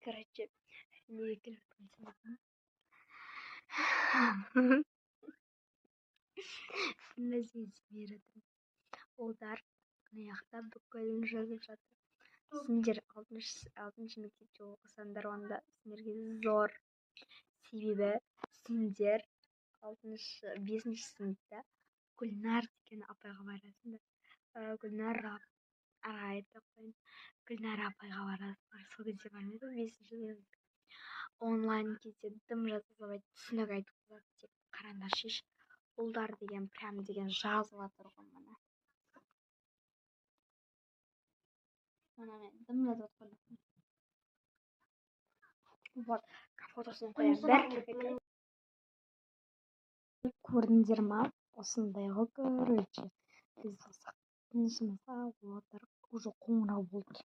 Короче, неге келіп жатқан нәрсеге түсінбей жатырмын. Ұлдар мына жақта бүкілін жазып жатыр. Сендер алтыншы мектепте оқысаңдар, онда сендерге зор. Себебі сендер 5-ші сыныпта Гүлнар деген апайға барасыңдар. Гүлнар айтып қойын. Гүлнар апайға барасыңдар. Сол кезде бармайды, 5-ші сынып. Онлайн кезде дым жазып алады, түсінік айтып қояды, тек қараңдар шеш. Ұлдар деген прям деген жазып жатыр ғой мына. Мына мен дым жазып жатқан. Вот, фотосын қоямын. Көрдіңдер ма? Осындай ғой, короче. Біз тынышымызға отыр. Уже қоңырау болды.